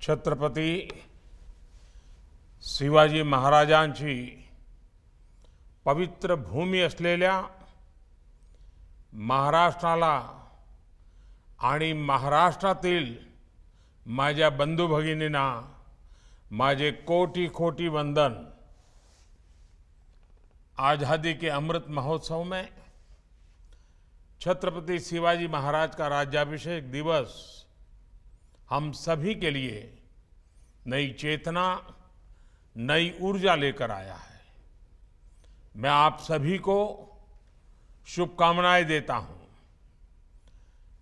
छत्रपती शिवाजी महाराजांची पवित्र भूमी असलेल्या महाराष्ट्राला आणि महाराष्ट्रातील माझ्या बंधू भगिनींना माझे कोटि कोटि वंदन। आज़ादी के अमृत महोत्सव में छत्रपति शिवाजी महाराज का राज्याभिषेक दिवस हम सभी के लिए नई चेतना, नई ऊर्जा लेकर आया है। मैं आप सभी को शुभकामनाएं देता हूं।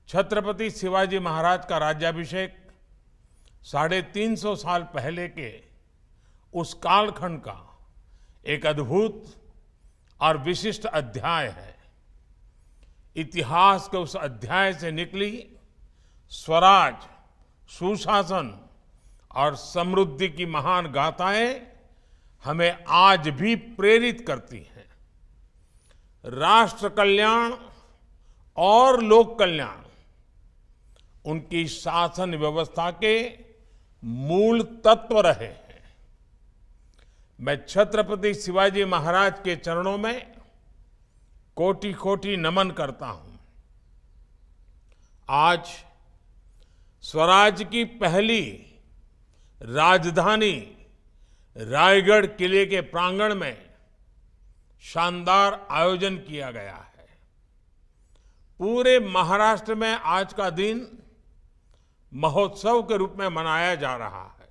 छत्रपति शिवाजी महाराज का राज्याभिषेक 350 साल पहले के उस कालखंड का एक अद्भुत और विशिष्ट अध्याय है। इतिहास के उस अध्याय से निकली स्वराज, सुशासन और समृद्धि की महान गाथाएं हमें आज भी प्रेरित करती हैं। राष्ट्र कल्याण और लोक कल्याण उनकी शासन व्यवस्था के मूल तत्व रहे हैं। मैं छत्रपति शिवाजी महाराज के चरणों में कोटि कोटि नमन करता हूं। आज स्वराज की पहली राजधानी रायगढ़ किले के प्रांगण में शानदार आयोजन किया गया है। पूरे महाराष्ट्र में आज का दिन महोत्सव के रूप में मनाया जा रहा है।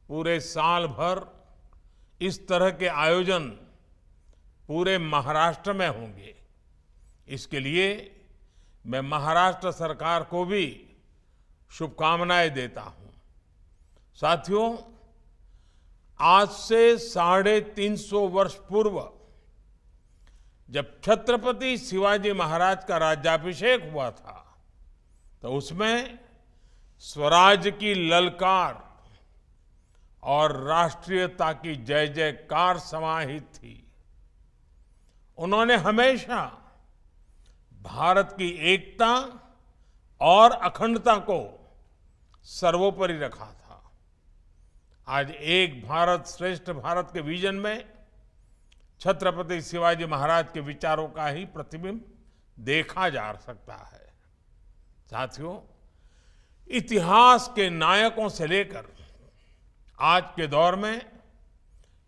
पूरे साल भर इस तरह के आयोजन पूरे महाराष्ट्र में होंगे। इसके लिए मैं महाराष्ट्र सरकार को भी शुभकामनाएं देता हूं। साथियों, आज से 350 वर्ष पूर्व जब छत्रपति शिवाजी महाराज का राज्याभिषेक हुआ था तो उसमें स्वराज की ललकार और राष्ट्रीयता की जय जयकार समाहित थी। उन्होंने हमेशा भारत की एकता और अखंडता को सर्वोपरि रखा था। आज एक भारत श्रेष्ठ भारत के विजन में छत्रपति शिवाजी महाराज के विचारों का ही प्रतिबिंब देखा जा सकता है। साथियों, इतिहास के नायकों से लेकर आज के दौर में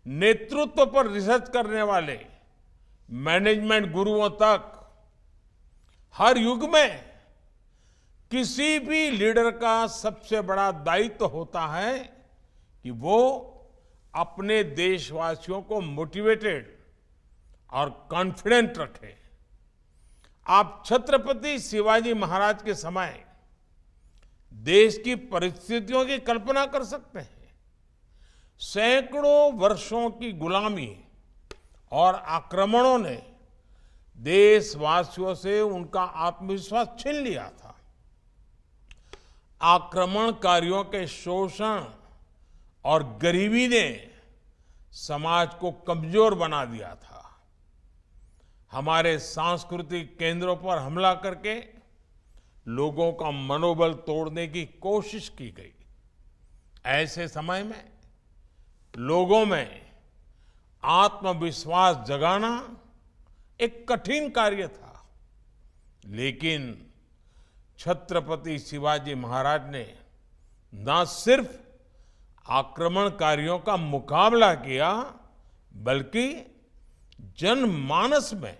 नेतृत्व पर रिसर्च करने वाले मैनेजमेंट गुरुओं तक हर युग में किसी भी लीडर का सबसे बड़ा दायित्व होता है कि वो अपने देशवासियों को मोटिवेटेड और कॉन्फिडेंट रखे। आप छत्रपति शिवाजी महाराज के समय देश की परिस्थितियों की कल्पना कर सकते हैं। सैकड़ों वर्षों की गुलामी और आक्रमणों ने देशवासियों से उनका आत्मविश्वास छीन लिया था। आक्रमणकारियों के शोषण और गरीबी ने समाज को कमजोर बना दिया था। हमारे सांस्कृतिक केंद्रों पर हमला करके लोगों का मनोबल तोड़ने की कोशिश की गई। ऐसे समय में लोगों में आत्मविश्वास जगाना एक कठिन कार्य था, लेकिन छत्रपति शिवाजी महाराज ने न सिर्फ आक्रमणकारियों का मुकाबला किया, बल्कि जनमानस में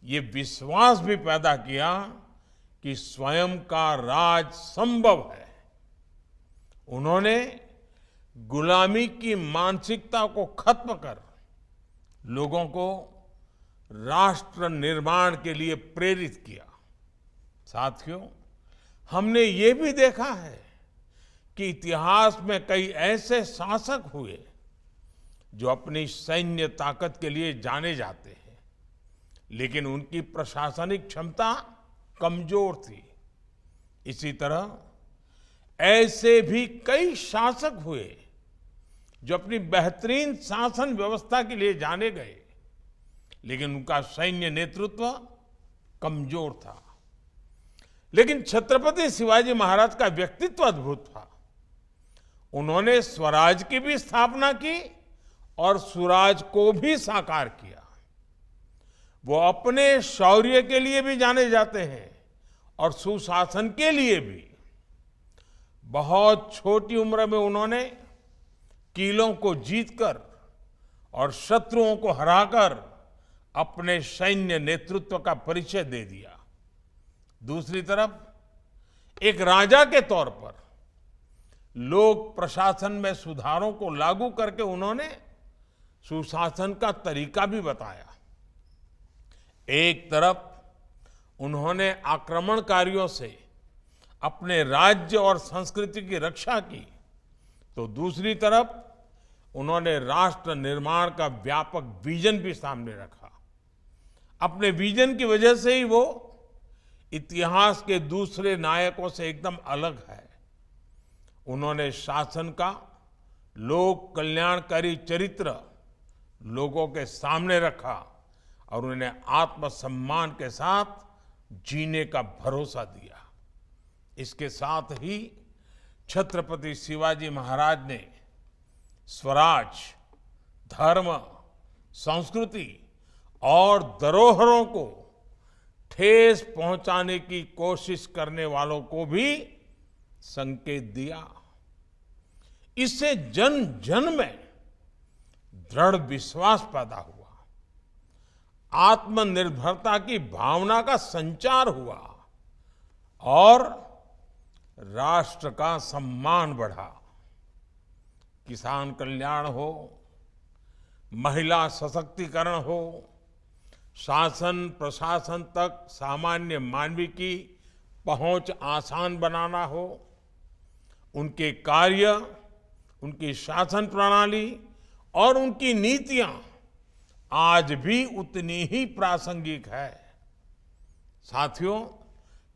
ये विश्वास भी पैदा किया कि स्वयं का राज संभव है। उन्होंने गुलामी की मानसिकता को खत्म कर लोगों को राष्ट्र निर्माण के लिए प्रेरित किया। साथियों, हमने ये भी देखा है कि इतिहास में कई ऐसे शासक हुए जो अपनी सैन्य ताकत के लिए जाने जाते हैं, लेकिन उनकी प्रशासनिक क्षमता कमजोर थी। इसी तरह ऐसे भी कई शासक हुए जो अपनी बेहतरीन शासन व्यवस्था के लिए जाने गए, लेकिन उनका सैन्य नेतृत्व कमजोर था। लेकिन छत्रपति शिवाजी महाराज का व्यक्तित्व अद्भुत था। उन्होंने स्वराज की भी स्थापना की और सुराज को भी साकार किया। वो अपने शौर्य के लिए भी जाने जाते हैं और सुशासन के लिए भी। बहुत छोटी उम्र में उन्होंने किलों को जीतकर और शत्रुओं को हराकर अपने सैन्य नेतृत्व का परिचय दे दिया। दूसरी तरफ एक राजा के तौर पर लोक प्रशासन में सुधारों को लागू करके उन्होंने सुशासन का तरीका भी बताया। एक तरफ उन्होंने आक्रमणकारियों से अपने राज्य और संस्कृति की रक्षा की, तो दूसरी तरफ उन्होंने राष्ट्र निर्माण का व्यापक विजन भी सामने रखा। अपने विजन की वजह से ही वो इतिहास के दूसरे नायकों से एकदम अलग है। उन्होंने शासन का लोक कल्याणकारी चरित्र लोगों के सामने रखा और उन्हें आत्मसम्मान के साथ जीने का भरोसा दिया। इसके साथ ही छत्रपति शिवाजी महाराज ने स्वराज, धर्म, संस्कृति और धरोहरों को ठेस पहुंचाने की कोशिश करने वालों को भी संकेत दिया। इससे जन जन में दृढ़ विश्वास पैदा हुआ, आत्मनिर्भरता की भावना का संचार हुआ और राष्ट्र का सम्मान बढ़ा। किसान कल्याण हो, महिला सशक्तिकरण हो, शासन प्रशासन तक सामान्य मानवी की पहुंच आसान बनाना हो, उनके कार्य, उनकी शासन प्रणाली और उनकी नीतियां आज भी उतनी ही प्रासंगिक है। साथियों,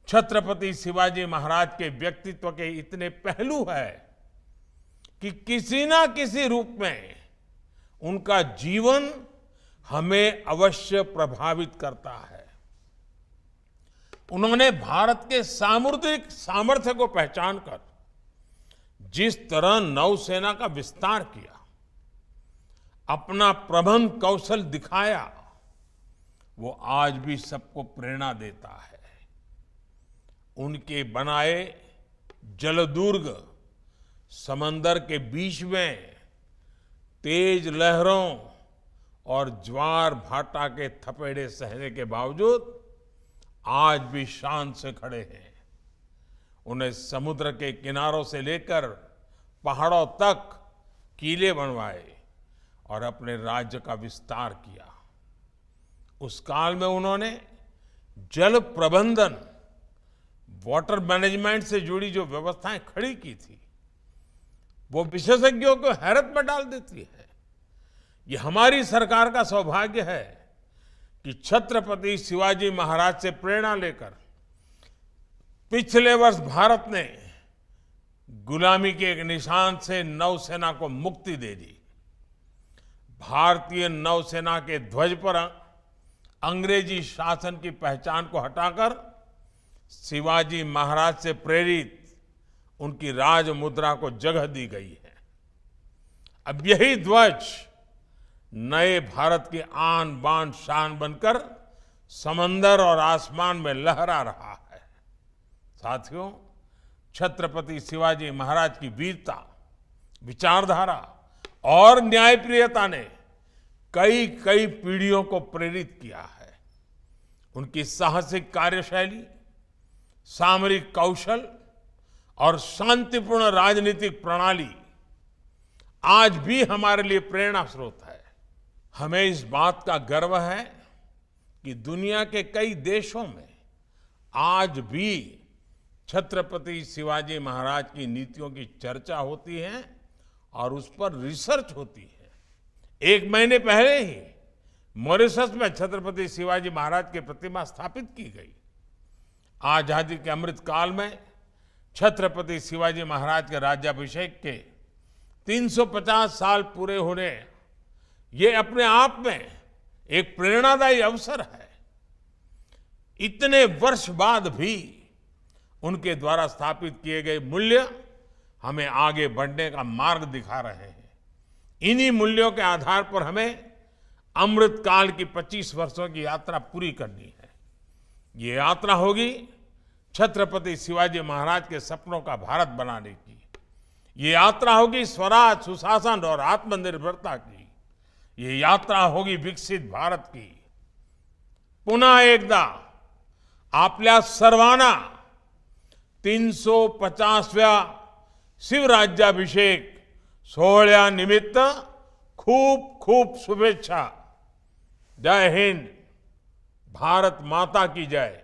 छत्रपति शिवाजी महाराज के व्यक्तित्व के इतने पहलू है कि किसी ना किसी रूप में उनका जीवन हमें अवश्य प्रभावित करता है। उन्होंने भारत के सामुद्रिक सामर्थ्य को पहचानकर जिस तरह नौसेना का विस्तार किया, अपना प्रबंध कौशल दिखाया, वो आज भी सबको प्रेरणा देता है। उनके बनाए जलदुर्ग समंदर के बीच में तेज लहरों और ज्वार भाटा के थपेड़े सहने के बावजूद आज भी शान से खड़े हैं। उन्हें समुद्र के किनारों से लेकर पहाड़ों तक किले बनवाए और अपने राज्य का विस्तार किया। उस काल में उन्होंने जल प्रबंधन, वाटर मैनेजमेंट से जुड़ी जो व्यवस्थाएं खड़ी की थी, वो विशेषज्ञों को हैरत में डाल देती है। ये हमारी सरकार का सौभाग्य है कि छत्रपति शिवाजी महाराज से प्रेरणा लेकर पिछले वर्ष भारत ने गुलामी के एक निशान से नौसेना को मुक्ति दे दी। भारतीय नौसेना के ध्वज पर अंग्रेजी शासन की पहचान को हटाकर शिवाजी महाराज से प्रेरित उनकी राज मुद्रा को जगह दी गई है। अब यही ध्वज नए भारत की आन बान शान बनकर समंदर और आसमान में लहरा रहा है। साथियों, छत्रपति शिवाजी महाराज की वीरता, विचारधारा और न्यायप्रियता ने कई कई पीढ़ियों को प्रेरित किया है। उनकी साहसिक कार्यशैली, सामरिक कौशल और शांतिपूर्ण राजनीतिक प्रणाली आज भी हमारे लिए प्रेरणा स्रोत है। हमें इस बात का गर्व है कि दुनिया के कई देशों में आज भी छत्रपति शिवाजी महाराज की नीतियों की चर्चा होती है और उस पर रिसर्च होती है। 1 महीने पहले ही मॉरिशस में छत्रपति शिवाजी महाराज की प्रतिमा स्थापित की गई। आजादी के अमृत काल में छत्रपति शिवाजी महाराज के राज्याभिषेक के 350 साल पूरे होने, ये अपने आप में एक प्रेरणादायी अवसर है। इतने वर्ष बाद भी उनके द्वारा स्थापित किए गए मूल्य हमें आगे बढ़ने का मार्ग दिखा रहे हैं। इन्हीं मूल्यों के आधार पर हमें अमृत काल की 25 वर्षों की यात्रा पूरी करनी है। ये यात्रा होगी छत्रपति शिवाजी महाराज के सपनों का भारत बनाने की। ये यात्रा होगी स्वराज, सुशासन और आत्मनिर्भरता की। ये यात्रा होगी विकसित भारत की। पुन्हा एकदा आपल्या सर्वांना 350व्या शिवराज्याभिषेक सोहळ्यानिमित्त खूप खूप शुभेच्छा। जय हिंद, भारत माता की जय।